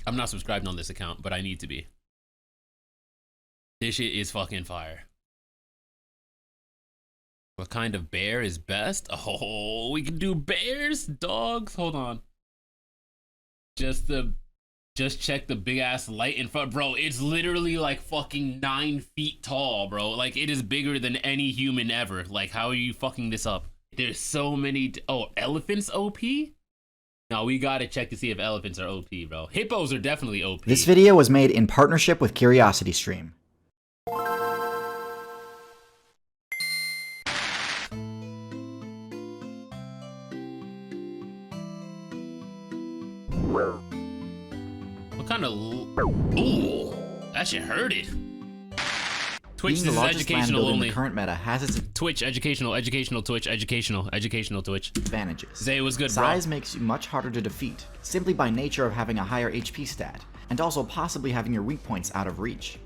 I'm not subscribed on this account, but I need to be. This shit is fucking fire. What kind of bear is best? Oh, we can do bears, dogs. Hold on. Just check the big ass light in front, bro. It's literally like fucking 9 feet tall, bro. Like it is bigger than any human ever. Like how are you fucking this up? There's so many. Oh, elephants OP? No, we gotta check to see if elephants are OP, bro. Hippos are definitely OP. This video was made in partnership with CuriosityStream. What kind of... Ooh, that shit hurted. Twitch, Being this the is largest land educational building in only. the current meta has its Twitch, educational, Twitch, educational Twitch. advantages. Zay was good, bro. Size makes you much harder to defeat, simply by nature of having a higher HP stat, and also possibly having your weak points out of reach.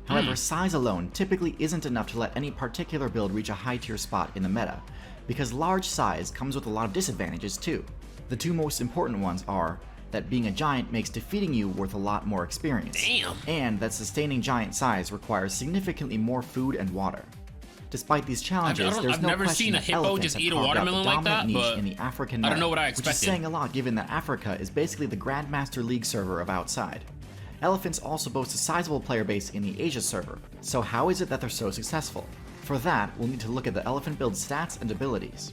However, size alone typically isn't enough to let any particular build reach a high tier spot in the meta, because large size comes with a lot of disadvantages too. The two most important ones are that being a giant makes defeating you worth a lot more experience, Damn. and that sustaining giant size requires significantly more food and water. Despite these challenges, there's I've no never question seen a that hippo elephants just have eat a carved out the watermelon like dominant that, niche but in the African I don't meta, know what I which is expected. saying a lot given that Africa is basically the Grandmaster League server of outside. Elephants also boast a sizable player base in the Asia server, so how is it that they're so successful? For that, we'll need to look at the elephant build's stats and abilities.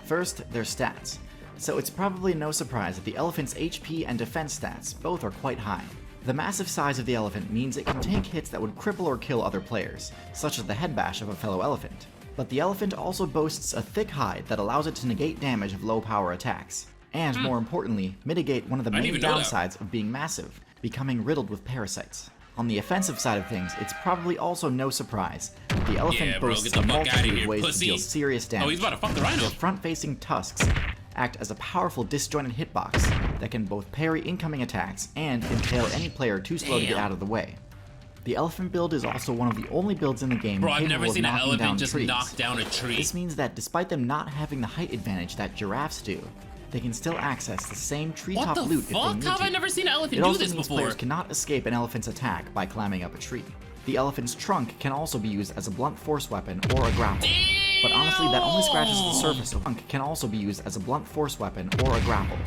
First, their stats. So it's probably no surprise that the elephant's HP and defense stats both are quite high. The massive size of the elephant means it can take hits that would cripple or kill other players, such as the head bash of a fellow elephant. But the elephant also boasts a thick hide that allows it to negate damage of low power attacks, and more importantly, mitigate one of the main didn't even know that. downsides of being massive, becoming riddled with parasites. On the offensive side of things, it's probably also no surprise that the elephant Yeah, bro, boasts get the a fuck outta multitude here, of ways pussy. to deal serious damage. Oh, he's about to fuck the rhino. Their front-facing tusks act as a powerful disjointed hitbox that can both parry incoming attacks and impale any player too slow to get Damn. out of the way. The elephant build is also one of the only builds in the game Bro, I've capable never of seen an knocking down elephant just trees. knock down a tree. This means that despite them not having the height advantage that giraffes do, they can still access the same What treetop the loot if they fuck? need How have to. I never seen an elephant It do also this means before? players cannot escape an elephant's attack by climbing up a tree. The elephant's trunk can also be used as a blunt force weapon or a grapple. But honestly, that only scratches the surface of trunk can also be used as a blunt force weapon or a grapple.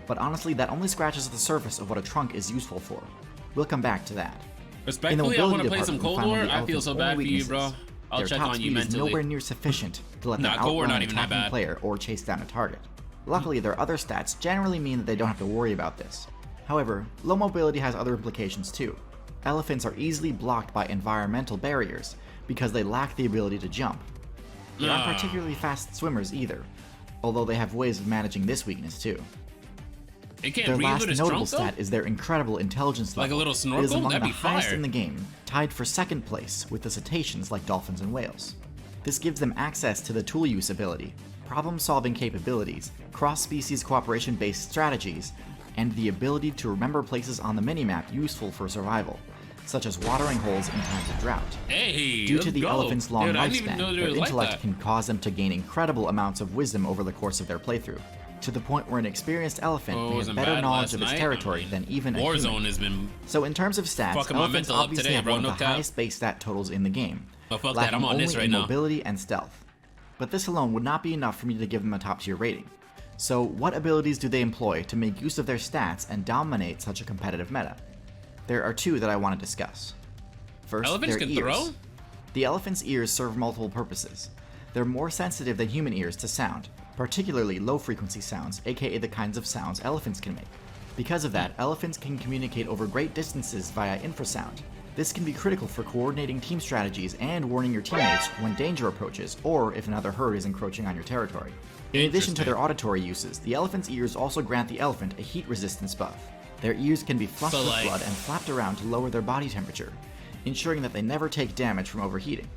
But honestly, that only scratches the surface of what a trunk is useful for. We'll come back to that. Respectfully, I want to play some Cold War. I feel so bad for you, bro. I'll Their check top on you speed is mentally. nowhere near sufficient to let them Nah, Cold War outrun not an even that attacking bad. player or chase down a target. Luckily, their other stats generally mean that they don't have to worry about this. However, low mobility has other implications too. Elephants are easily blocked by environmental barriers because they lack the ability to jump. They aren't Ah. particularly fast swimmers either, although they have ways of managing this weakness too. It can't Their breathe last with his notable trunk, though? stat is their incredible intelligence Like level. a little It is snorkel? among That'd the be highest fire. in the game, tied for second place with the cetaceans like dolphins and whales. This gives them access to the tool use ability, problem-solving capabilities, cross-species cooperation-based strategies, and the ability to remember places on the minimap useful for survival, such as watering holes in times of drought. Hey, Due let's to the go. elephant's long Dude, I didn't even lifespan, know they their were like intellect that. can cause them to gain incredible amounts of wisdom over the course of their playthrough, to the point where an experienced elephant Oh, it may have wasn't better bad knowledge last of its night. territory I mean, than even a human. Warzone has been... So in terms of stats, Fucking my elephants mental up obviously today, have bro, one no of the cap. highest base stat totals in the game, Oh, fuck that, lacking I'm on only this right in now. mobility and stealth. But this alone would not be enough for me to give them a top tier rating. So what abilities do they employ to make use of their stats and dominate such a competitive meta? There are two that I want to discuss. First, Elephants their can ears. throw? The elephant's ears serve multiple purposes. They're more sensitive than human ears to sound, particularly low-frequency sounds, aka the kinds of sounds elephants can make. Because of that, elephants can communicate over great distances via infrasound. This can be critical for coordinating team strategies and warning your teammates when danger approaches, or if another herd is encroaching on your territory. In addition to their auditory uses, the elephant's ears also grant the elephant a heat resistance buff. Their ears can be flushed So, with like- blood and flapped around to lower their body temperature, ensuring that they never take damage from overheating.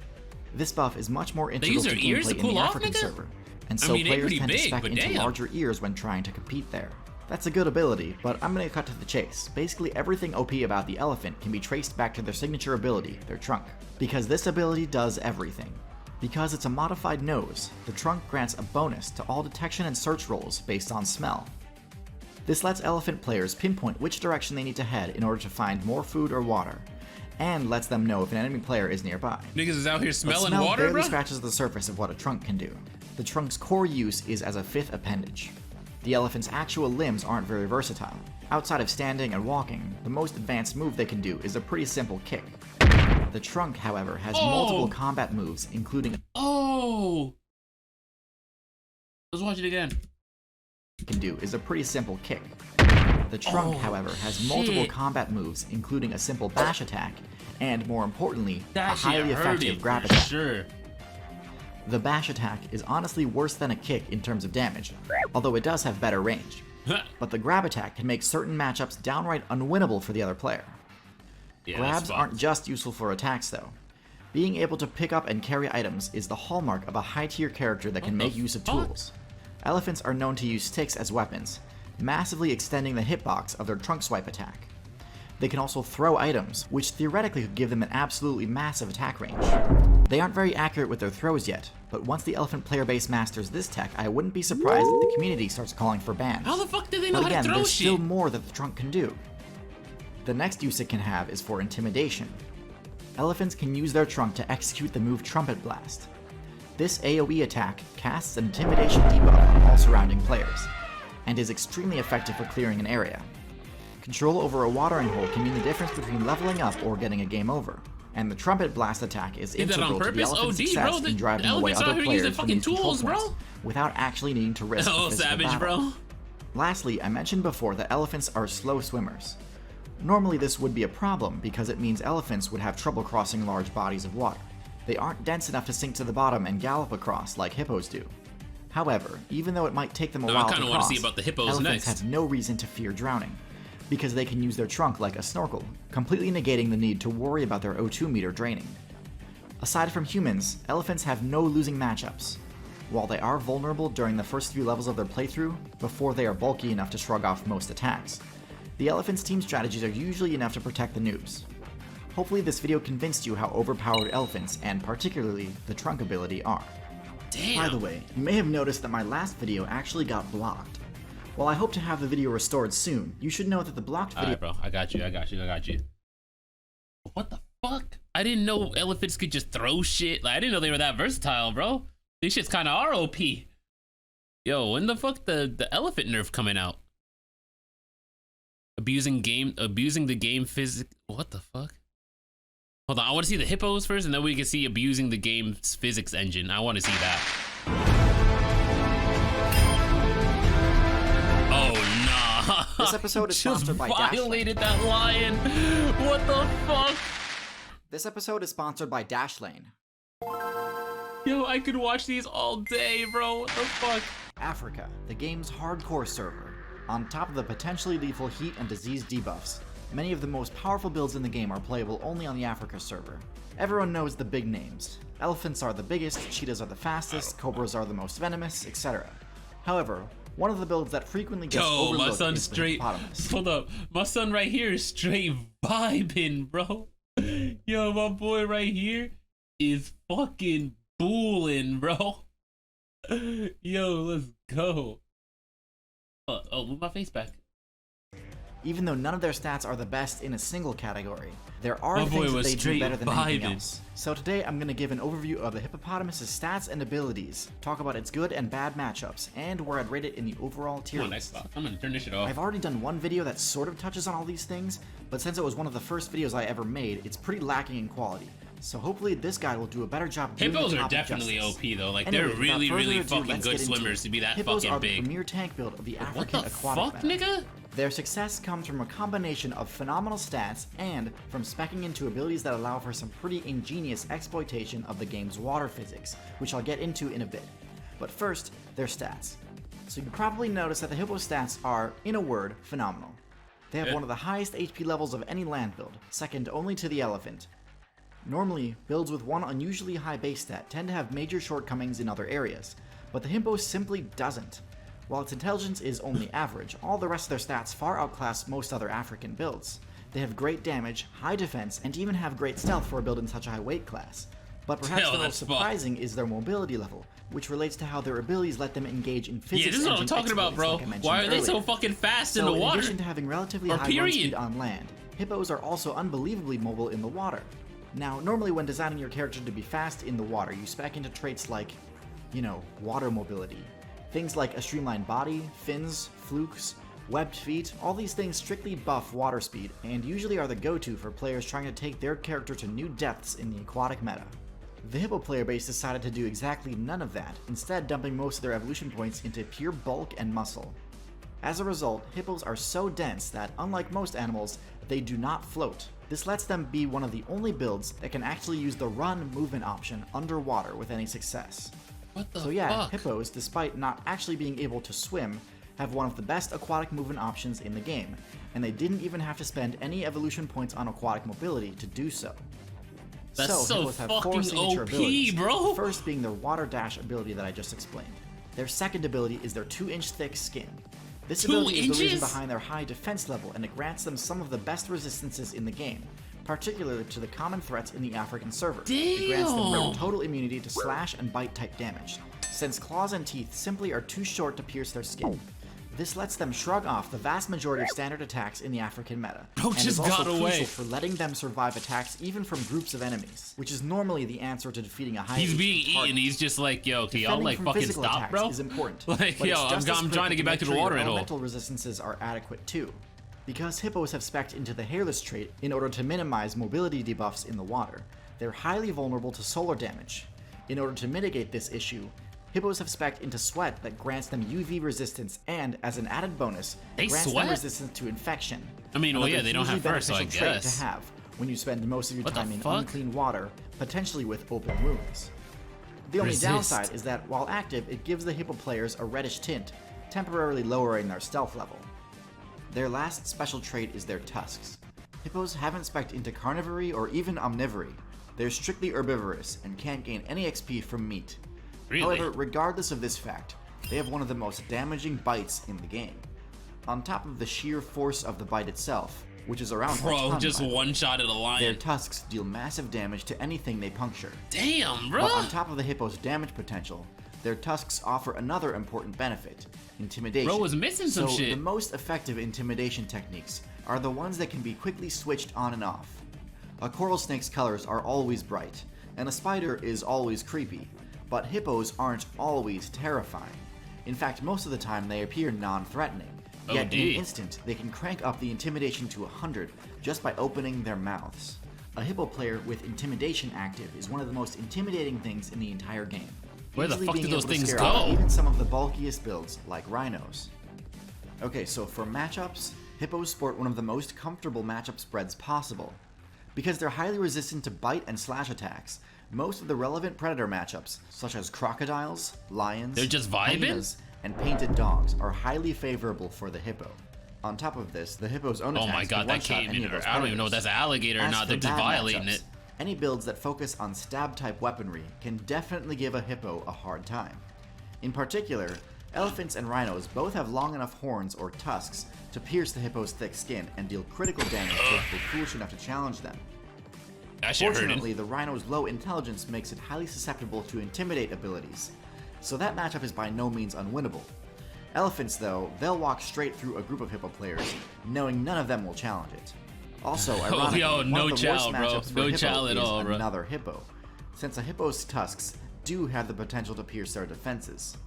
This buff is much more integral use to their ears to gameplay in cool the off, African nigga? server, and I so mean, they players pretty tend to big, spec but into damn. larger ears when trying to compete there. That's a good ability, but I'm gonna cut to the chase. Basically everything OP about the elephant can be traced back to their signature ability, their trunk. Because this ability does everything. Because it's a modified nose, the trunk grants a bonus to all detection and search rolls based on smell. This lets elephant players pinpoint which direction they need to head in order to find more food or water, and lets them know if an enemy player is nearby. Niggas is out here smelling Smell water, barely bro? scratches the surface of what a trunk can do. The trunk's core use is as a fifth appendage. The elephant's actual limbs aren't very versatile. Outside of standing and walking, the most advanced move they can do is a pretty simple kick. The trunk, however, has multiple combat moves, including Let's watch it again. Can do is a pretty simple kick. The trunk, however, has multiple combat moves, including a simple bash attack, and more importantly, a highly effective grab attack. Sure. The bash attack is honestly worse than a kick in terms of damage, although it does have better range. But the grab attack can make certain matchups downright unwinnable for the other player. Yeah, Grabs aren't just useful for attacks though. Being able to pick up and carry items is the hallmark of a high-tier character that can make use of tools. Elephants are known to use sticks as weapons, massively extending the hitbox of their trunk swipe attack. They can also throw items, which theoretically could give them an absolutely massive attack range. They aren't very accurate with their throws yet, but once the elephant player base masters this tech, I wouldn't be surprised if the community starts calling for bans. How the fuck do they know But how again, to throw there's shit? still more that the trunk can do. The next use it can have is for intimidation. Elephants can use their trunk to execute the move Trumpet Blast. This AoE attack casts an intimidation debuff on all surrounding players, and is extremely effective for clearing an area. Control over a watering hole can mean the difference between leveling up or getting a game over, and the Trumpet Blast attack is integral to the elephant's success in driving away other players from these control points, without actually needing to risk a physical savage, battle. bro. Lastly, I mentioned before that elephants are slow swimmers. Normally this would be a problem because it means elephants would have trouble crossing large bodies of water. They aren't dense enough to sink to the bottom and gallop across like hippos do. However, even though it might take them a while to kinda cross, wanna see about the hippos elephants next. have no reason to fear drowning, because they can use their trunk like a snorkel, completely negating the need to worry about their O2 meter draining. Aside from humans, elephants have no losing matchups. While they are vulnerable during the first few levels of their playthrough, before they are bulky enough to shrug off most attacks, the elephants' team strategies are usually enough to protect the noobs. Hopefully this video convinced you how overpowered elephants, and particularly the trunk ability, are. Damn. By the way, you may have noticed that my last video actually got blocked. While I hope to have the video restored soon, you should know that the blocked video— Alright, bro. I got you. What the fuck? I didn't know elephants could just throw shit. Like, I didn't know they were that versatile, bro. These shit's kinda ROP. Yo, when the fuck the elephant nerf coming out? Abusing the game physics. What the fuck? Hold on, I want to see the hippos first, and then we can see abusing the game's physics engine. I want to see that. Oh nah! This episode is sponsored by Dashlane. Violated that lion. What the fuck? This episode is sponsored by Dashlane. Yo, I could watch these all day, bro. What the fuck? Africa, the game's hardcore server. On top of the potentially lethal heat and disease debuffs, many of the most powerful builds in the game are playable only on the Africa server. Everyone knows the big names. Elephants are the biggest, cheetahs are the fastest, cobras are the most venomous, etc. However, one of the builds that frequently gets overlooked my son's is the straight. hippopotamus. Hold up, my son right here is straight vibing, bro. Yo, my boy right here is fucking bullin', bro. Yo, let's go. Oh, move my face back. Even though none of their stats are the best in a single category, there are My boy things that was they do straight better than anything vibing. else. So today I'm going to give an overview of the hippopotamus' stats and abilities, talk about its good and bad matchups, and where I'd rate it in the overall tier Come on, list. Xbox. I'm gonna turn this shit off. I've already done one video that sort of touches on all these things, but since it was one of the first videos I ever made, it's pretty lacking in quality. So hopefully this guide will do a better job of doing Hippos the are topic definitely justice. OP though. Like Anyway, they're without really, further really ado, fucking let's good get into swimmers it. to be that Hippos fucking are the big. premier tank build of the What African the aquatic fuck, venom. nigga? Their success comes from a combination of phenomenal stats and from speccing into abilities that allow for some pretty ingenious exploitation of the game's water physics, which I'll get into in a bit. But first, their stats. So you probably noticed that the Hippo stats are, in a word, phenomenal. They have one of the highest HP levels of any land build, second only to the elephant. Normally, builds with one unusually high base stat tend to have major shortcomings in other areas, but the Hippo simply doesn't. While its intelligence is only average, all the rest of their stats far outclass most other African builds. They have great damage, high defense, and even have great stealth for a build in such a high weight class. But perhaps Hell, the most that's fucked. surprising is their mobility level, which relates to how their abilities let them engage in physics. Yeah, this is what I'm talking about, bro. Why are they so fucking fast in the water? In addition to having relatively high run speed on land, hippos are also unbelievably mobile in the water. Now, normally when designing your character to be fast in the water, you spec into traits like, water mobility. Things like a streamlined body, fins, flukes, webbed feet, all these things strictly buff water speed, and usually are the go-to for players trying to take their character to new depths in the aquatic meta. The Hippo player base decided to do exactly none of that, instead dumping most of their evolution points into pure bulk and muscle. As a result, hippos are so dense that, unlike most animals, they do not float. This lets them be one of the only builds that can actually use the run movement option underwater with any success. What the So yeah, fuck? hippos, despite not actually being able to swim, have one of the best aquatic movement options in the game, and they didn't even have to spend any evolution points on aquatic mobility to do so. That's so hippos have four fucking signature OP, abilities, bro. the first being their water dash ability that I just explained. Their second ability is their 2-inch thick skin. This 2 ability is the reason inches? behind their high defense level, and it grants them some of the best resistances in the game, particularly to the common threats in the African server. It grants them Damn. total immunity to slash and bite type damage, since claws and teeth simply are too short to pierce their skin. This lets them shrug off the vast majority of standard attacks in the African meta, Bro and just is also got away. crucial for letting them survive attacks even from groups of enemies, which is normally the answer to defeating a high He's HP being target. eaten. He's just like, yo, can y'all Defending like from fucking physical stop, attacks bro? is important, Like, but yo, it's just as I'm trying to get back to the critical water make and sure all. your elemental resistances are adequate too. Because hippos have spec'd into the hairless trait in order to minimize mobility debuffs in the water, they're highly vulnerable to solar damage. In order to mitigate this issue, hippos have spec'd into sweat that grants them UV resistance and, as an added bonus, They grants sweat? them resistance to infection. I mean, well, Another yeah, they don't hugely have fur, so I beneficial trait guess. to have when you spend most of your What the time in fuck? unclean water, potentially with open wounds. The only Resist. downside is that while active, it gives the hippo players a reddish tint, temporarily lowering their stealth level. Their last special trait is their tusks. Hippos haven't spec'd into carnivory or even omnivory. They're strictly herbivorous and can't gain any XP from meat. Really? However, regardless of this fact, they have one of the most damaging bites in the game. On top of the sheer force of the bite itself, which is around a Bro, ton, just by the way, one shot at a their lion. tusks deal massive damage to anything they puncture. Damn, bro. But on top of the hippo's damage potential, their tusks offer another important benefit: intimidation. Bro was missing some so shit. the most effective intimidation techniques are the ones that can be quickly switched on and off. A coral snake's colors are always bright, and a spider is always creepy, but hippos aren't always terrifying. In fact, most of the time they appear non-threatening. Oh, Yet in dude. an instant, they can crank up the intimidation to 100 just by opening their mouths. A hippo player with intimidation active is one of the most intimidating things in the entire game. Where the easily fuck being do those able to things scare off go? even some of the bulkiest builds, like rhinos. Okay, so for matchups, hippos sport one of the most comfortable matchup spreads possible. Because they're highly resistant to bite and slash attacks, most of the relevant predator matchups, such as crocodiles, lions, They're just vibing? hyenas, and painted dogs, are highly favorable for the hippo. On top of this, the hippo's own Oh attacks my can god, that one-shot came any in. of those I don't even know if predators. that's an alligator or As not. for They're just bad violating matchups, it. Any builds that focus on stab-type weaponry can definitely give a hippo a hard time. In particular, elephants and rhinos both have long enough horns or tusks to pierce the hippo's thick skin and deal critical damage to if they're foolish enough to challenge them. That shit hurting. Fortunately, the rhino's low intelligence makes it highly susceptible to intimidate abilities, so that matchup is by no means unwinnable. Elephants, though, they'll walk straight through a group of hippo players, knowing none of them will challenge it. Also, ironically, yo, one no of the worst chow, bro. matchups for No hippo chow at is all, bro. another hippo, since a hippo's tusks do have the potential to pierce their defenses.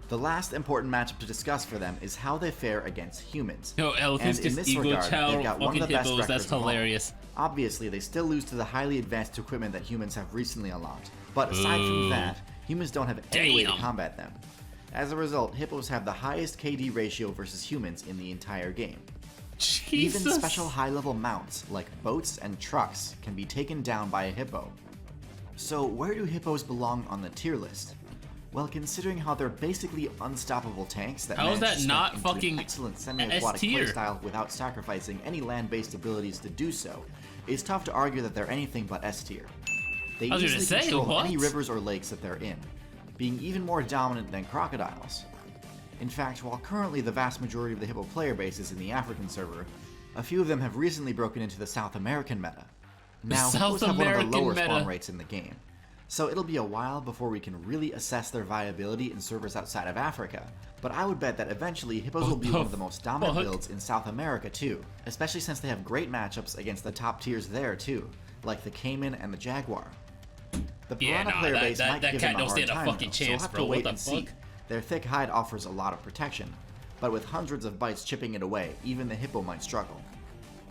The last important matchup to discuss for them is how they fare against humans. Yo, elephants and in just this ego regard, chow they've got one of fucking the best hippos. That's records of all. hilarious. Obviously, they still lose to the highly advanced equipment that humans have recently unlocked, but aside from Boo. that, humans don't have any way to Damn. combat them. As a result, hippos have the highest KD ratio versus humans in the entire game. Jesus. Even special high-level mounts, like boats and trucks, can be taken down by a hippo. So where do hippos belong on the tier list? Well, considering how they're basically unstoppable tanks that How is manage that to not step into an fucking excellent semi-aquatic S-tier? playstyle without sacrificing any land-based abilities to do so, it's tough to argue that they're anything but S-tier. They I was gonna easily say, control what? any rivers or lakes that they're in, being even more dominant than crocodiles. In fact, while currently the vast majority of the hippo player base is in the African server, a few of them have recently broken into the South American meta. Now, South hippos have one of American the lower meta. spawn rates in the game, so it'll be a while before we can really assess their viability in servers outside of Africa. But I would bet that eventually Hippos will be one of the most dominant builds in South America too, especially since they have great matchups against the top tiers there too, like the Cayman and the Jaguar. The Piranha player base might give them a hard time though, so we'll have to wait and see. Their thick hide offers a lot of protection, but with hundreds of bites chipping it away, even the Hippo might struggle.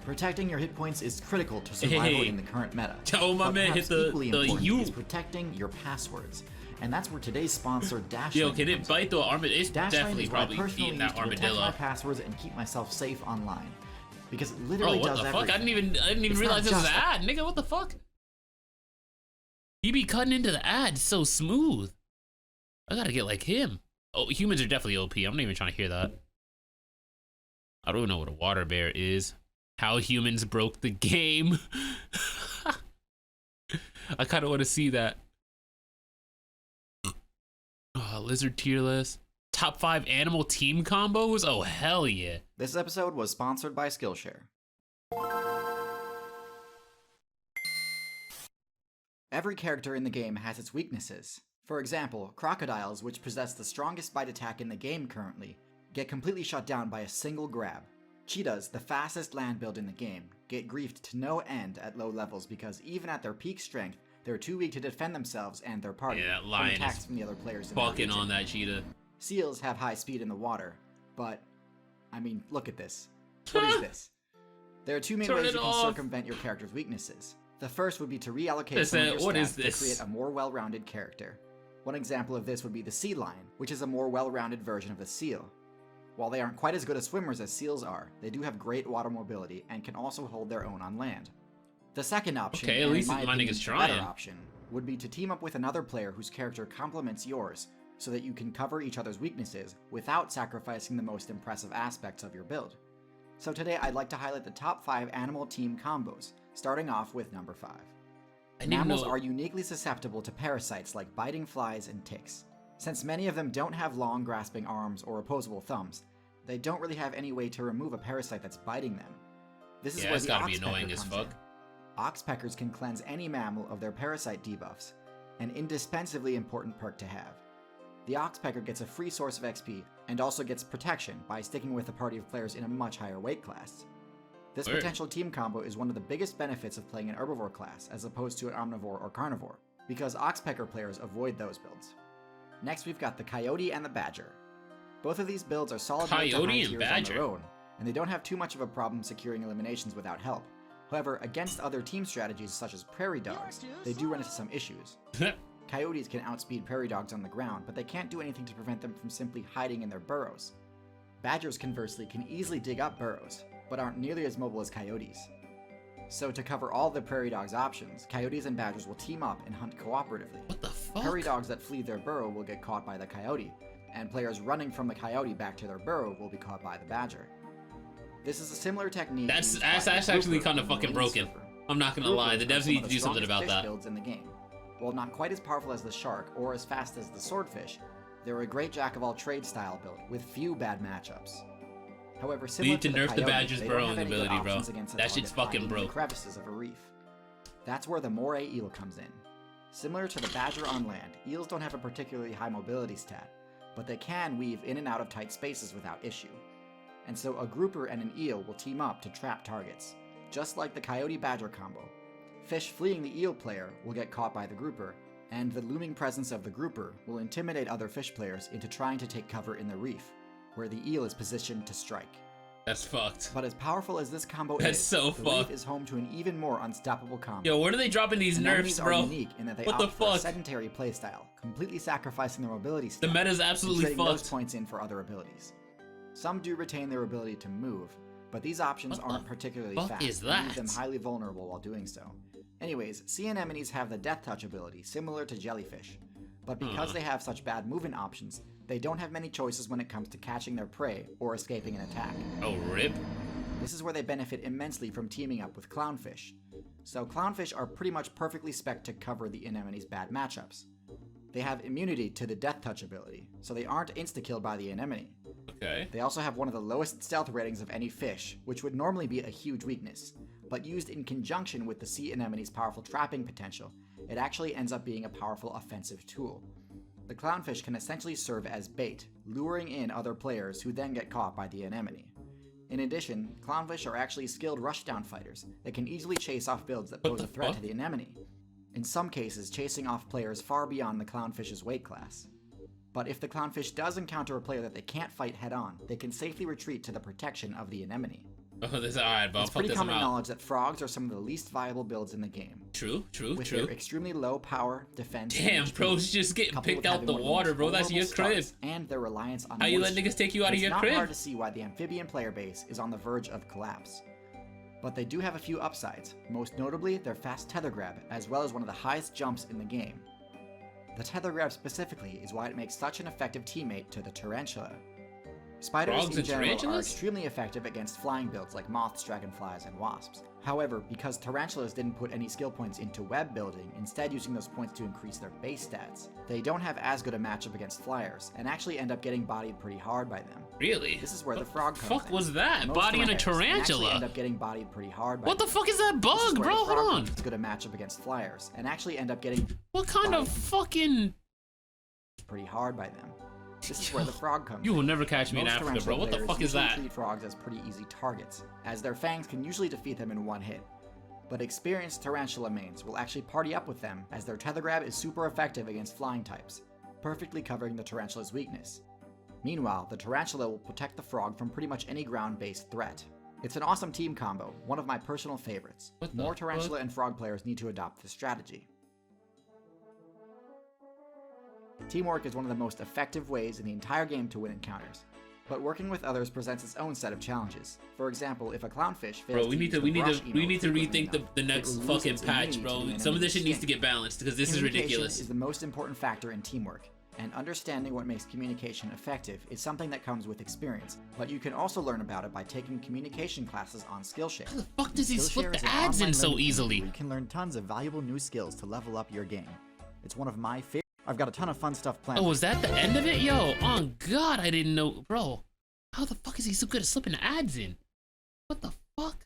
Protecting your hit points is critical to survival in the current meta. Oh, my man hit the U. Is protecting your passwords. And that's where today's sponsor, Dashlane. Yo, can it bite the armadillo? It's definitely probably eating that armadillo. My passwords and keep myself safe online. Because it literally does everything. What the fuck? I didn't even realize it was an ad, nigga. What the fuck? He be cutting into the ad so smooth. I gotta get like him. Oh, humans are definitely OP. I'm not even trying to hear that. I don't even know what a water bear is. How humans broke the game. I kind of want to see that. Lizard tier list. Top 5 animal team combos? Oh, hell yeah. This episode was sponsored by Skillshare. Every character in the game has its weaknesses. For example, crocodiles, which possess the strongest bite attack in the game currently, get completely shut down by a single grab. Cheetahs, the fastest land build in the game, get griefed to no end at low levels because even at their peak strength, they're too weak to defend themselves and their party from attacks from the other players in the region. On that cheetah. Seals have high speed in the water, but, I mean, look at this. What is this? There are two main ways you can circumvent your character's weaknesses. The first would be to reallocate some of your stats to create a more well-rounded character. One example of this would be the sea lion, which is a more well-rounded version of the seal. While they aren't quite as good as swimmers as seals are, they do have great water mobility and can also hold their own on land. The second option, at least my nigga's trying. Better option, would be to team up with another player whose character complements yours, so that you can cover each other's weaknesses without sacrificing the most impressive aspects of your build. So today I'd like to highlight the top 5 animal team combos, starting off with number 5. Mammals are uniquely susceptible to parasites like biting flies and ticks. Since many of them don't have long grasping arms or opposable thumbs, they don't really have any way to remove a parasite that's biting them. This is where the oxpecker comes in. Oxpeckers can cleanse any mammal of their parasite debuffs, an indispensably important perk to have. The oxpecker gets a free source of XP and also gets protection by sticking with a party of players in a much higher weight class. This potential team combo is one of the biggest benefits of playing an herbivore class as opposed to an omnivore or carnivore, because oxpecker players avoid those builds. Next we've got the coyote and the badger. Both of these builds are solid high tiers on their own, and they don't have too much of a problem securing eliminations without help. However, against other team strategies such as prairie dogs, they do run into some issues. Coyotes can outspeed prairie dogs on the ground, but they can't do anything to prevent them from simply hiding in their burrows. Badgers, conversely, can easily dig up burrows, but aren't nearly as mobile as coyotes. So to cover all the prairie dogs' options, coyotes and badgers will team up and hunt cooperatively. What the fuck? Prairie dogs that flee their burrow will get caught by the coyote, and players running from the coyote back to their burrow will be caught by the badger. This is a similar technique. That's actually kind of fucking broken. I'm not gonna lie, the devs need to do something about that. Builds in the game. While not quite as powerful as the shark or as fast as the swordfish, they're a great jack-of-all-trades style build with few bad matchups. However, similar to the nerf the badger's burrowing ability, bro. That shit's fucking broke. The crevices of a reef. That's where the moray eel comes in. Similar to the badger on land, eels don't have a particularly high mobility stat, but they can weave in and out of tight spaces without issue. And so a grouper and an eel will team up to trap targets, just like the coyote-badger combo. Fish fleeing the eel player will get caught by the grouper, and the looming presence of the grouper will intimidate other fish players into trying to take cover in the reef, where the eel is positioned to strike. That's fucked. But as powerful as this combo is, the reef is home to an even more unstoppable combo. Yo, where are they dropping these nerfs, bro? Are unique in that they opt for a sedentary playstyle, completely sacrificing their mobility stat. The meta's absolutely fucked. Those points in for other abilities. Some do retain their ability to move, but these options aren't particularly fast and leave them highly vulnerable while doing so. Anyways, sea anemones have the death touch ability, similar to jellyfish. But because they have such bad movement options, they don't have many choices when it comes to catching their prey or escaping an attack. Oh, rip. This is where they benefit immensely from teaming up with clownfish. So clownfish are pretty much perfectly spec'd to cover the anemone's bad matchups. They have immunity to the death touch ability, so they aren't insta-killed by the anemone. Okay. They also have one of the lowest stealth ratings of any fish, which would normally be a huge weakness, but used in conjunction with the sea anemone's powerful trapping potential, it actually ends up being a powerful offensive tool. The clownfish can essentially serve as bait, luring in other players who then get caught by the anemone. In addition, clownfish are actually skilled rushdown fighters that can easily chase off builds that pose a threat to the anemone, in some cases chasing off players far beyond the clownfish's weight class. But if the clownfish does encounter a player that they can't fight head-on, they can safely retreat to the protection of the anemone. Oh, this alright, bro. It's pretty common knowledge that frogs are some of the least viable builds in the game. True. With their extremely low power, defense, damn, bro's just getting picked out the water, bro. That's your crib. And their reliance on how you let niggas take you out of your crib? It's not hard to see why the amphibian player base is on the verge of collapse. But they do have a few upsides, most notably their fast tether grab, as well as one of the highest jumps in the game. The tether grab specifically is why it makes such an effective teammate to the tarantula. Spiders in general are extremely effective against flying builds like moths, dragonflies, and wasps. However, because tarantulas didn't put any skill points into web building, instead using those points to increase their base stats, they don't have as good a matchup against flyers, and actually end up getting bodied pretty hard by them. Really? This is where the frog comes in. What the fuck was that? Bodying a tarantula? Actually end up getting bodied pretty hard by what the fuck is that bug, bro? Hold on. It's good a matchup against flyers, and actually end up getting what kind of fucking pretty hard by them. This is where the frog comes in. You will never catch me in Africa, bro. What the fuck is that? Treat frogs as pretty easy targets, as their fangs can usually defeat them in one hit. But experienced tarantula mains will actually party up with them, as their tether grab is super effective against flying types, perfectly covering the tarantula's weakness. Meanwhile, the tarantula will protect the frog from pretty much any ground-based threat. It's an awesome team combo, one of my personal favorites. More tarantula and frog players need to adopt this strategy. Teamwork is one of the most effective ways in the entire game to win encounters, but working with others presents its own set of challenges. For example, if a clownfish fails bro, we need to rethink the next fucking patch, bro. Some of this shit needs to get balanced because this is ridiculous. Communication is the most important factor in teamwork, and understanding what makes communication effective is something that comes with experience, but you can also learn about it by taking communication classes on Skillshare. How the fuck does he slip the ads in so easily? You can learn tons of valuable new skills to level up your game. It's one of my favorites. I've got a ton of fun stuff planned. Oh, was that the end of it? Yo, on God, I didn't know. Bro, how the fuck is he so good at slipping the ads in? What the fuck?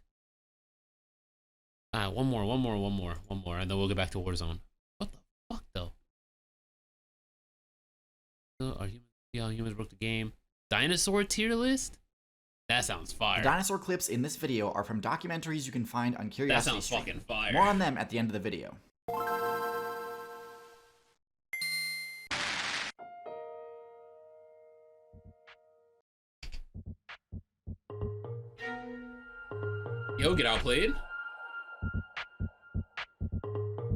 Alright, one more, and then we'll get back to Warzone. What the fuck, though? Humans broke the game. Dinosaur tier list? That sounds fire. The dinosaur clips in this video are from documentaries you can find on Curiosity That sounds fucking fire. More on them at the end of the video. Yo, get outplayed.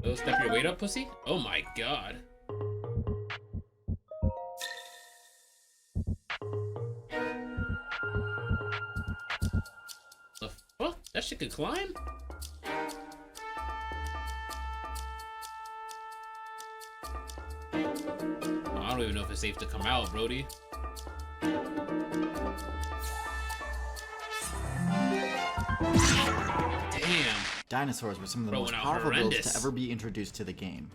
Oh, step your weight up, pussy. Oh my God. The fuck? That shit could climb? Oh, I don't even know if it's safe to come out, Brody. Dinosaurs were some of the most powerful builds to ever be introduced to the game.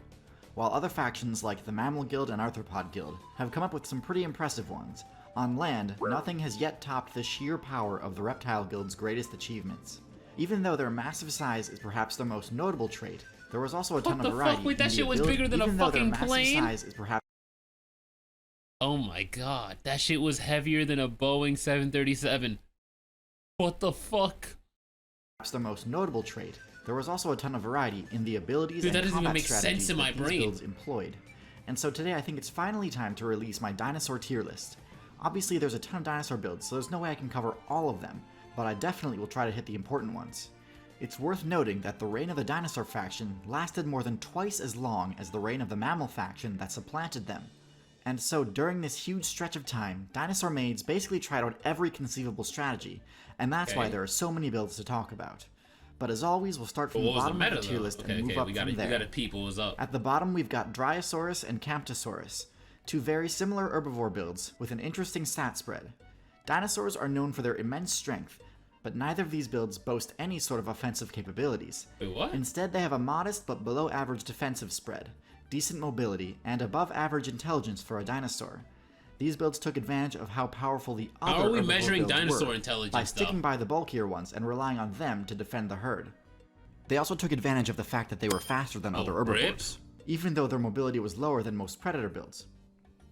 While other factions like the Mammal Guild and Arthropod Guild have come up with some pretty impressive ones, on land, nothing has yet topped the sheer power of the Reptile Guild's greatest achievements. Even though their massive size is perhaps their most notable trait, there was also a ton of variety. Wait, that shit was bigger than a fucking plane? Size is perhaps oh my God, that shit was heavier than a Boeing 737. What the fuck? The most notable trait, there was also a ton of variety in the abilities Dude, and combat make strategies sense in my that these brain. builds employed. And so today I think it's finally time to release my dinosaur tier list. Obviously there's a ton of dinosaur builds, so there's no way I can cover all of them, but I definitely will try to hit the important ones. It's worth noting that the reign of the dinosaur faction lasted more than twice as long as the reign of the mammal faction that supplanted them. And so during this huge stretch of time, dinosaur maids basically tried out every conceivable strategy, and that's why there are so many builds to talk about. But as always, we'll start from the bottom of the tier list and move up from there. We gotta peep what was up. At the bottom, we've got Dromaeosaurus and Camptosaurus, two very similar herbivore builds with an interesting stat spread. Dinosaurs are known for their immense strength, but neither of these builds boast any sort of offensive capabilities. Wait, what? Instead, they have a modest but below average defensive spread, decent mobility, and above average intelligence for a dinosaur. These builds took advantage of how powerful the other How are we herbivore measuring builds dinosaur were intelligence by sticking by the bulkier ones and relying on them to defend the herd. They also took advantage of the fact that they were faster than other herbivores, even though their mobility was lower than most predator builds.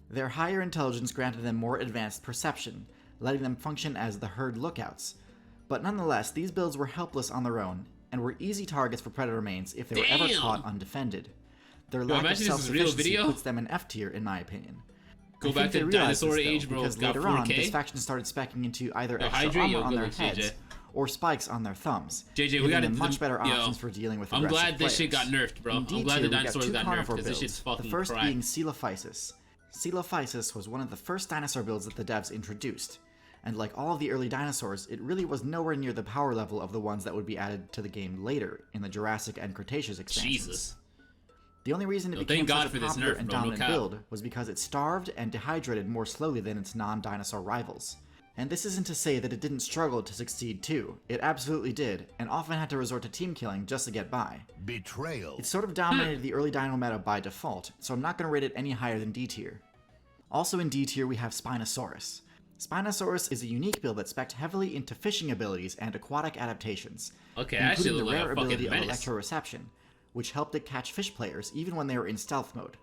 Their higher intelligence granted them more advanced perception, letting them function as the herd lookouts. But nonetheless, these builds were helpless on their own, and were easy targets for predator mains if they were ever caught undefended. Their lack of self-sufficiency puts them in F tier, in my opinion. Go back to dinosaur age, bro. Because later on, this faction started speccing into either extra armor on their heads or spikes on their thumbs, we got much better options for dealing with aggressive players. I'm glad this shit got nerfed, bro. I'm glad the dinosaurs got nerfed, because this shit's fucking The first being Coelophysis. Coelophysis was one of the first dinosaur builds that the devs introduced, and like all of the early dinosaurs, it really was nowhere near the power level of the ones that would be added to the game later in the Jurassic and Cretaceous expansions. Jesus. The only reason it became such a popular and dominant build was because it starved and dehydrated more slowly than its non-dinosaur rivals. And this isn't to say that it didn't struggle to succeed too. It absolutely did, and often had to resort to team killing just to get by. Betrayal. It sort of dominated the early dino meta by default, so I'm not going to rate it any higher than D tier. Also in D tier we have Spinosaurus. Spinosaurus is a unique build that spec'd heavily into fishing abilities and aquatic adaptations, including the rare ability of electroreception, which helped it catch fish players even when they were in stealth mode.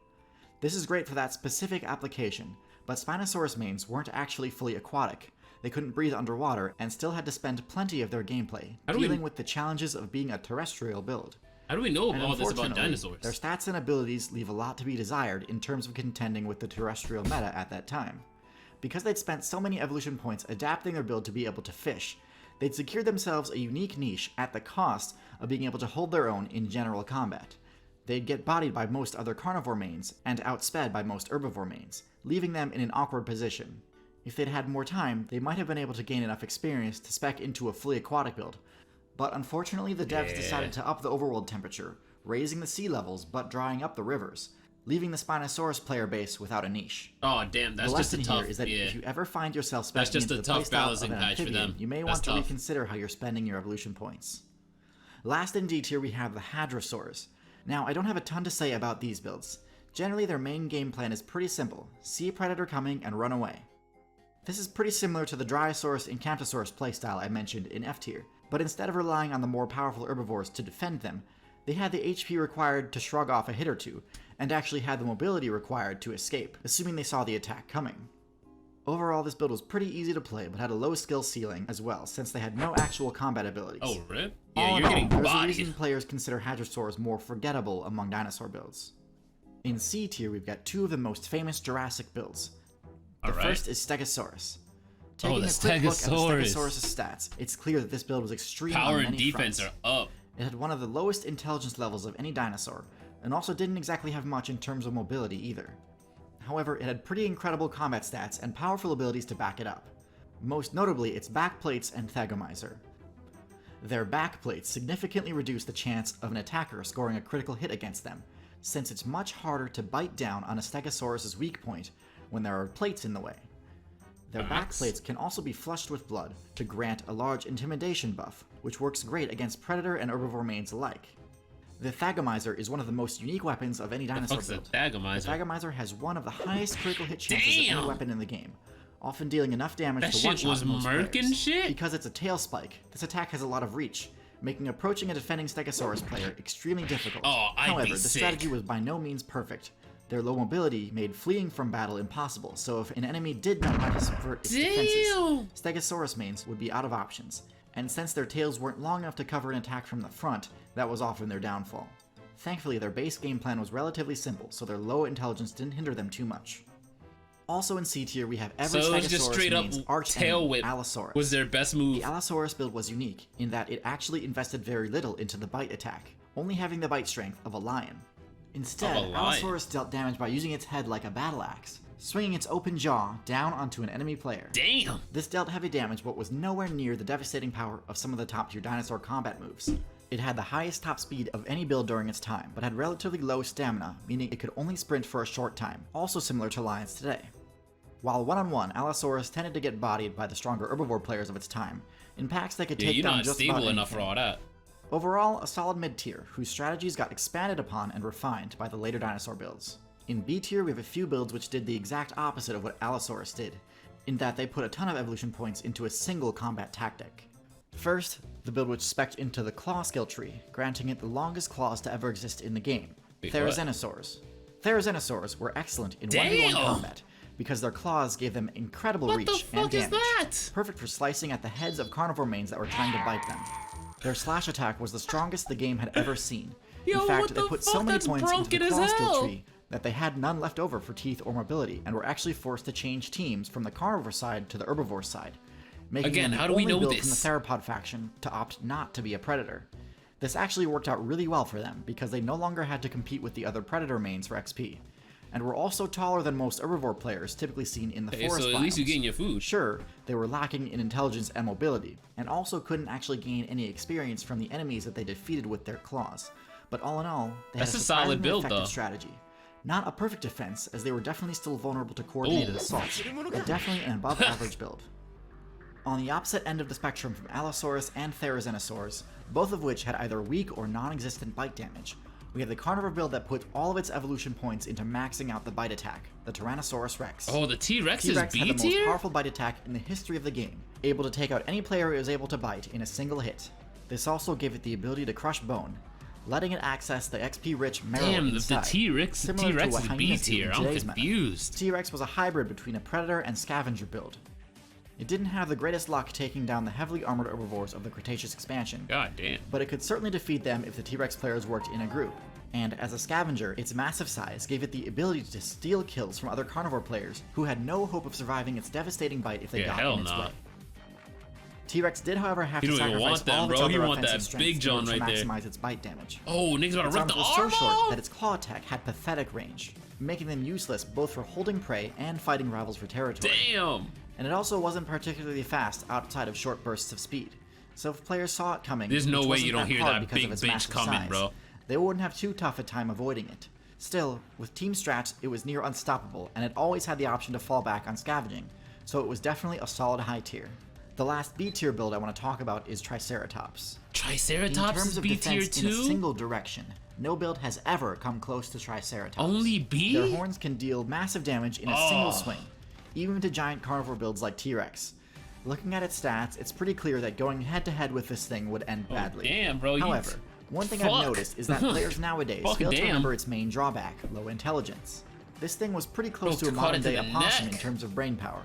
This is great for that specific application, but Spinosaurus mains weren't actually fully aquatic. They couldn't breathe underwater and still had to spend plenty of their gameplay dealing with the challenges of being a terrestrial build. How do we know all this about dinosaurs? Their stats and abilities leave a lot to be desired in terms of contending with the terrestrial meta at that time. Because they'd spent so many evolution points adapting their build to be able to fish, they'd secured themselves a unique niche at the cost of being able to hold their own in general combat. They'd get bodied by most other carnivore mains and outsped by most herbivore mains, leaving them in an awkward position. If they'd had more time, they might have been able to gain enough experience to spec into a fully aquatic build. But unfortunately, the devs decided to up the overworld temperature, raising the sea levels but drying up the rivers, leaving the Spinosaurus player base without a niche. Oh damn, that's just a tough. The lesson here is that if you ever find yourself that's speccing just into a the tough playstyle balancing of an patch for amphibian, them. you may want to reconsider how you're spending your evolution points. Last in D tier we have the Hadrosaurs. Now, I don't have a ton to say about these builds. Generally, their main game plan is pretty simple: see a predator coming and run away. This is pretty similar to the Dromaeosaurus and Camptosaurus playstyle I mentioned in F tier, but instead of relying on the more powerful herbivores to defend them, they had the HP required to shrug off a hit or two, and actually had the mobility required to escape, assuming they saw the attack coming. Overall, this build was pretty easy to play, but had a low skill ceiling as well, since they had no actual combat abilities. Oh, really? Yeah, you're getting bodied. There's a reason players consider Hadrosaurs more forgettable among dinosaur builds. In C tier, we've got two of the most famous Jurassic builds. The first is Stegosaurus. Taking a quick look at the Stegosaurus' stats, it's clear that this build was extreme on many Power and defense fronts. are up. It had one of the lowest intelligence levels of any dinosaur, and also didn't exactly have much in terms of mobility either. However, it had pretty incredible combat stats and powerful abilities to back it up. Most notably, its backplates and Thagomizer. Their backplates significantly reduce the chance of an attacker scoring a critical hit against them, since it's much harder to bite down on a Stegosaurus' weak point when there are plates in the way. Their backplates can also be flushed with blood to grant a large intimidation buff, which works great against predator and herbivore mains alike. The Thagomizer is one of the most unique weapons of any dinosaur build. The Thagomizer has one of the highest critical hit chances of any weapon in the game, often dealing enough damage to one-shot most players. Shit? Because it's a tail spike, this attack has a lot of reach, making approaching a defending Stegosaurus player extremely difficult. However, the strategy was by no means perfect. Their low mobility made fleeing from battle impossible, so if an enemy did know how to subvert its defenses, Stegosaurus mains would be out of options, and since their tails weren't long enough to cover an attack from the front, that was often their downfall. Thankfully, their base game plan was relatively simple, so their low intelligence didn't hinder them too much. Also in C tier, we have every Stegosaurus main's arch enemy, Allosaurus. Was their best move. The Allosaurus build was unique, in that it actually invested very little into the bite attack, only having the bite strength of a lion. Instead, Allosaurus dealt damage by using its head like a battle axe, swinging its open jaw down onto an enemy player. Damn! This dealt heavy damage but was nowhere near the devastating power of some of the top tier dinosaur combat moves. It had the highest top speed of any build during its time, but had relatively low stamina, meaning it could only sprint for a short time, also similar to lions today. While one-on-one, Allosaurus tended to get bodied by the stronger herbivore players of its time. In packs they could take down just about anything. Enough for all that. Overall, a solid mid-tier, whose strategies got expanded upon and refined by the later dinosaur builds. In B tier, we have a few builds which did the exact opposite of what Allosaurus did, in that they put a ton of evolution points into a single combat tactic. First, the build which spec'd into the claw skill tree, granting it the longest claws to ever exist in the game, TeirZonosaurs. TeirZonosaurs were excellent in 1v1 combat, because their claws gave them incredible reach and damage, perfect for slicing at the heads of carnivore mains that were trying to bite them. Their slash attack was the strongest the game had ever seen. In fact, they put so many points into the claw skill tree that they had none left over for teeth or mobility, and were actually forced to change teams from the carnivore side to the herbivore side, making them the only build from the theropod faction to opt not to be a predator. This actually worked out really well for them, because they no longer had to compete with the other predator mains for XP, and were also taller than most herbivore players typically seen in the forest biomes. So at least you're getting your food. Sure, they were lacking in intelligence and mobility, and also couldn't actually gain any experience from the enemies that they defeated with their claws. But all in all, they had a surprisingly effective strategy. Not a perfect defense, as they were definitely still vulnerable to coordinated assaults, but definitely an above average build. On the opposite end of the spectrum from Allosaurus and TeirZonosaurs, both of which had either weak or non-existent bite damage, we have the carnivore build that put all of its evolution points into maxing out the bite attack, the Tyrannosaurus Rex. Oh, the T-Rex is B tier? Had the most powerful bite attack in the history of the game, able to take out any player it was able to bite in a single hit. This also gave it the ability to crush bone, letting it access the XP-rich marrow inside. The T-Rex is B tier. I'm confused. T-Rex was a hybrid between a predator and scavenger build. It didn't have the greatest luck taking down the heavily armored herbivores of the Cretaceous expansion. God damn. But it could certainly defeat them if the T-Rex players worked in a group. And as a scavenger, its massive size gave it the ability to steal kills from other carnivore players who had no hope of surviving its devastating bite if they got in its way. T-Rex did, however, have to sacrifice all of its other offensive strengths to maximize its bite damage. Oh, niggas about to rip the arm off! Its arms were so short that its claw attack had pathetic range, making them useless both for holding prey and fighting rivals for territory. Damn! And it also wasn't particularly fast outside of short bursts of speed. So if players saw it coming, there's no way you don't hear that big bitch coming, bro. They wouldn't have too tough a time avoiding it. Still, with team strats, it was near unstoppable, and it always had the option to fall back on scavenging, so it was definitely a solid high tier. The last B tier build I want to talk about is Triceratops. Triceratops is B tier too? In a single direction, no build has ever come close to Triceratops. Only B? Their horns can deal massive damage in a single swing, even to giant carnivore builds like T-Rex. Looking at its stats, it's pretty clear that going head-to-head with this thing would end badly. Damn, bro. However, one thing I've noticed is that players nowadays fail to remember its main drawback, low intelligence. This thing was pretty close to a modern-day opossum in terms of brain power.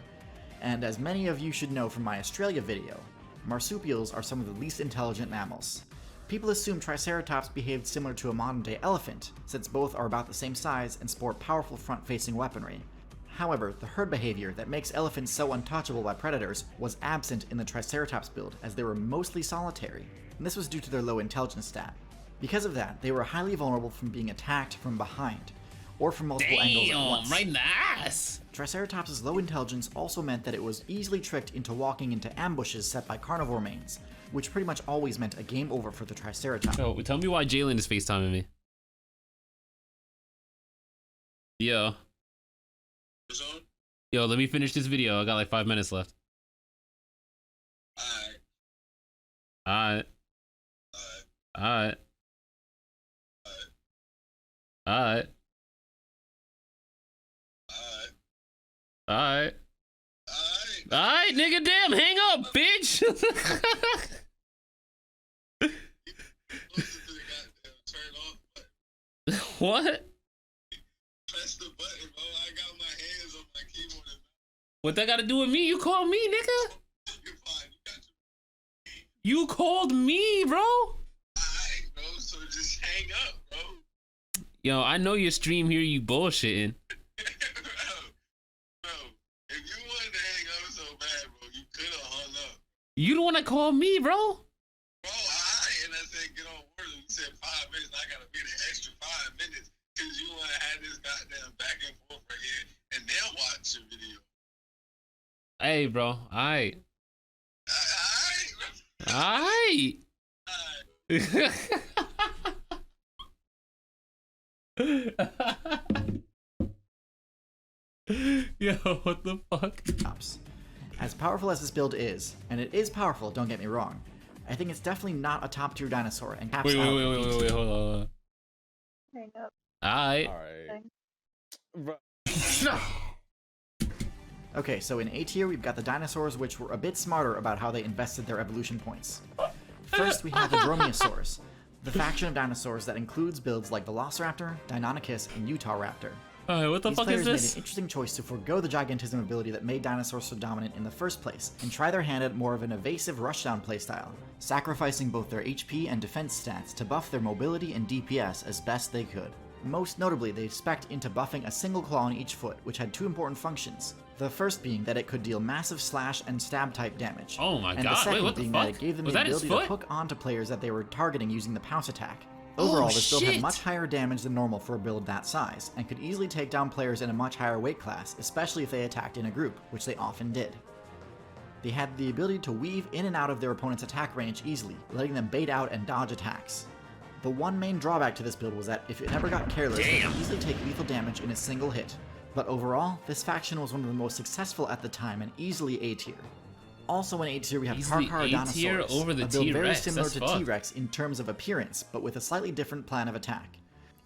And as many of you should know from my Australia video, marsupials are some of the least intelligent mammals. People assume Triceratops behaved similar to a modern-day elephant, since both are about the same size and sport powerful front-facing weaponry. However, the herd behavior that makes elephants so untouchable by predators was absent in the Triceratops build, as they were mostly solitary, and this was due to their low intelligence stat. Because of that, they were highly vulnerable from being attacked from behind, or from multiple angles at once. Right in the ass! Triceratops' low intelligence also meant that it was easily tricked into walking into ambushes set by carnivore mains, which pretty much always meant a game over for the Triceratops. Yo, tell me why Jalen is FaceTiming me. Yo. Yo, let me finish this video. I got like 5 minutes left. Alright. Alright. Alright. Alright. Alright, nigga, damn, hang up, bitch! What? Press the button, bro. I got my hands on my keyboard. What that got to do with me? You called me, nigga. You're fine. You called me, bro. Alright, bro. So just hang up, bro. Yo, I know your stream here. You bullshitting. bro, if you wanted to hang up so bad, bro, you could have hung up. You the one that called me, bro. Bro, and I said get on board. You said 5 minutes. I gotta be the extra 5 minutes because you wanna have this goddamn back and forth right here, and then watch your video. Hey, bro. Alright. Alright. Yo, what the fuck? As powerful as this build is, and it is powerful, don't get me wrong, I think it's definitely not a top tier dinosaur and caps out. Wait, hold on. Hang up. Alright. Thing. Okay, so in A tier, we've got the dinosaurs, which were a bit smarter about how they invested their evolution points. First, we have the Dromaeosaurus, the faction of dinosaurs that includes builds like Velociraptor, Deinonychus, and Utahraptor. What the These fuck is players made this? an interesting choice to forego the gigantism ability that made dinosaurs so dominant in the first place, and try their hand at more of an evasive rushdown playstyle, sacrificing both their HP and defense stats to buff their mobility and DPS as best they could. Most notably, they spec'd into buffing a single claw on each foot, which had two important functions. The first being that it could deal massive slash and stab type damage. Oh my and god, the second wait, what the being fuck? that it gave them Was the that his ability to foot? hook onto players that they were targeting using the pounce attack. Overall, this build had shit. much higher damage than normal for a build that size, and could easily take down players in a much higher weight class, especially if they attacked in a group, which they often did. They had the ability to weave in and out of their opponent's attack range easily, letting them bait out and dodge attacks. The one main drawback to this build was that if it ever got careless, it could easily take lethal damage in a single hit. But overall, this faction was one of the most successful at the time and easily A tier. Also in A tier we have Easily A-tier Dinosaurs, over the a build very T-Rex, similar that's to fucked. T-Rex in terms of appearance, but with a slightly different plan of attack.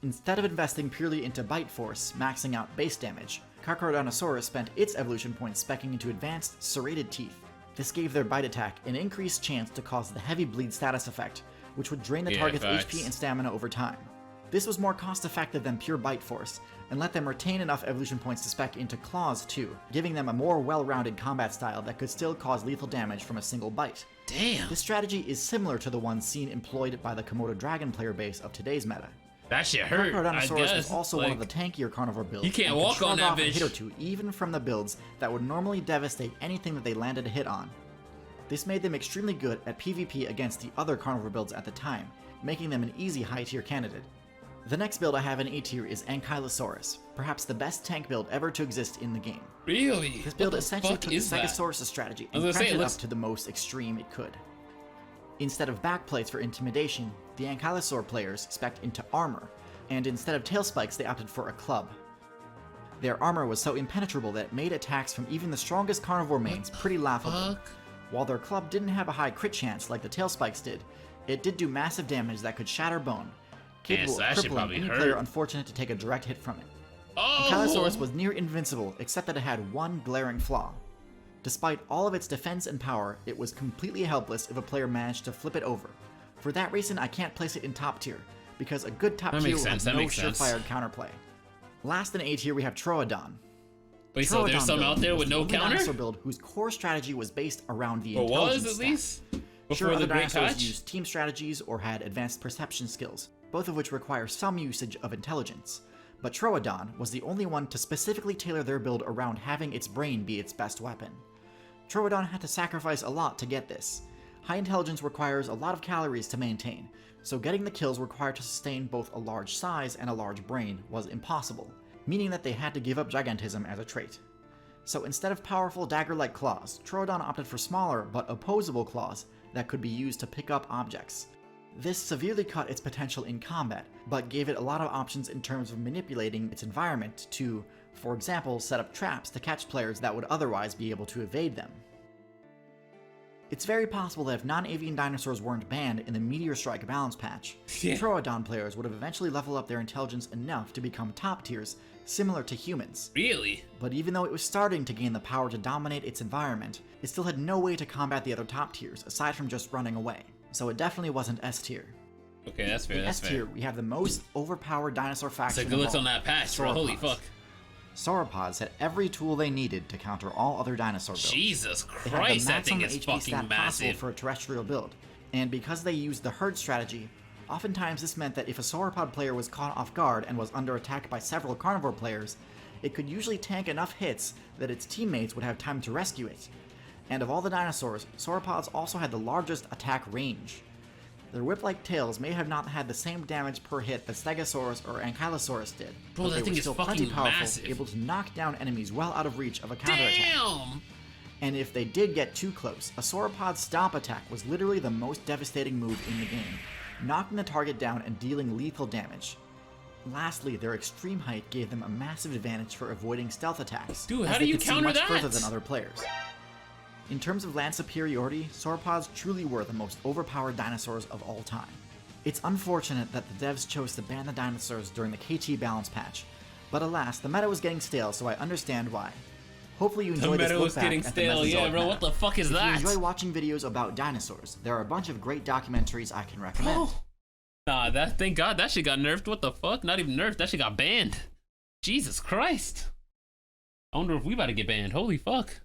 Instead of investing purely into bite force, maxing out base damage, Dinosaurus spent its evolution points speccing into advanced, serrated teeth. This gave their bite attack an increased chance to cause the heavy bleed status effect, which would drain the target's facts. HP and stamina over time. This was more cost effective than pure bite force, and let them retain enough evolution points to spec into claws too, giving them a more well-rounded combat style that could still cause lethal damage from a single bite. Damn. This strategy is similar to the one seen employed by the Komodo dragon player base of today's meta. That shit hurt, I Dinosaurus guess. was also one of the tankier carnivore builds. You can't and could walk on shrug that off a bitch. hit or two, even from the builds that would normally devastate anything that they landed a hit on. This made them extremely good at PvP against the other carnivore builds at the time, making them an easy high tier candidate. The next build I have in A tier is Ankylosaurus, perhaps the best tank build ever to exist in the game. Really? This build What the essentially fuck took the is that? Stegosaurus' strategy I was and gonna say, cranked it it looks- up to the most extreme it could. Instead of backplates for intimidation, the Ankylosaur players spec'd into armor, and instead of tail spikes they opted for a club. Their armor was so impenetrable that it made attacks from even the strongest carnivore mains pretty laughable. Fuck. While their club didn't have a high crit chance like the tail spikes did, it did do massive damage that could shatter bone, capable so that of should crippling probably any hurt. player unfortunate to take a direct hit from it. Oh! Ankylosaurus was near invincible, except that it had one glaring flaw. Despite all of its defense and power, it was completely helpless if a player managed to flip it over. For that reason, I can't place it in top tier, because a good top That tier makes will have sense, that no makes sense. surefire counterplay. Last in A tier, we have Troodon. Wait, so there's Troodon some build out there was with the no only counter? dinosaur build whose core strategy was based around the Or intelligence was, at stat. least? Before Sure, the other Great dinosaurs Catch? used team strategies or had advanced perception skills, both of which require some usage of intelligence. But Troodon was the only one to specifically tailor their build around having its brain be its best weapon. Troodon had to sacrifice a lot to get this. High intelligence requires a lot of calories to maintain, so getting the kills required to sustain both a large size and a large brain was impossible, meaning that they had to give up gigantism as a trait. So instead of powerful dagger-like claws, Troodon opted for smaller but opposable claws that could be used to pick up objects. This severely cut its potential in combat, but gave it a lot of options in terms of manipulating its environment to, for example, set up traps to catch players that would otherwise be able to evade them. It's very possible that if non-avian dinosaurs weren't banned in the Meteor Strike balance patch, Yeah. Troodon players would have eventually leveled up their intelligence enough to become top tiers, similar to humans. Really? But even though it was starting to gain the power to dominate its environment, it still had no way to combat the other top tiers, aside from just running away. So it definitely wasn't S tier. Okay, that's fair, In that's S fair. tier, we have the most overpowered dinosaur It's faction like, of what's all, on that patch, bro? Holy Sauropods. fuck. Sauropods had every tool they needed to counter all other dinosaur builds. Jesus They had the Christ, that thing maximum is HP fucking stat possible massive. for a terrestrial build, and because they used the herd strategy, oftentimes this meant that if a sauropod player was caught off guard and was under attack by several carnivore players, it could usually tank enough hits that its teammates would have time to rescue it. And of all the dinosaurs, sauropods also had the largest attack range. Their whip-like tails may have not had the same damage per hit that Stegosaurus or Ankylosaurus did, Bro, but that they thing were is still plenty fucking powerful, massive. able to knock down enemies well out of reach of a counterattack. Damn! And if they did get too close, a sauropod stomp attack was literally the most devastating move in the game, knocking the target down and dealing lethal damage. Lastly, their extreme height gave them a massive advantage for avoiding stealth attacks, Dude, as how they do you could see counter much that? further than other players. In terms of land superiority, sauropods truly were the most overpowered dinosaurs of all time. It's unfortunate that the devs chose to ban the dinosaurs during the KT balance patch, but alas, the meta was getting stale, so I understand why. Hopefully you The enjoy this meta look was back getting at the stale. Mesozoic Yeah, bro, meta. what the fuck is If that? you enjoy watching videos about dinosaurs, there are a bunch of great documentaries I can recommend. Oh. Nah, thank God that shit got nerfed. What the fuck? Not even nerfed. That shit got banned. Jesus Christ. I wonder if we about to get banned. Holy fuck.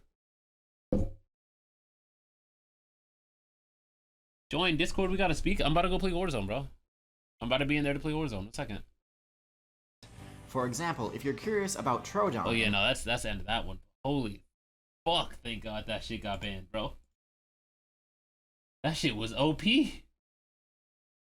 Join Discord. We gotta speak. I'm about to go play Warzone, bro. I'm about to be in there to play Warzone. A second. For example, if you're curious about Troodon... Oh yeah, no, that's the end of that one. Holy fuck. Thank God that shit got banned, bro. That shit was OP.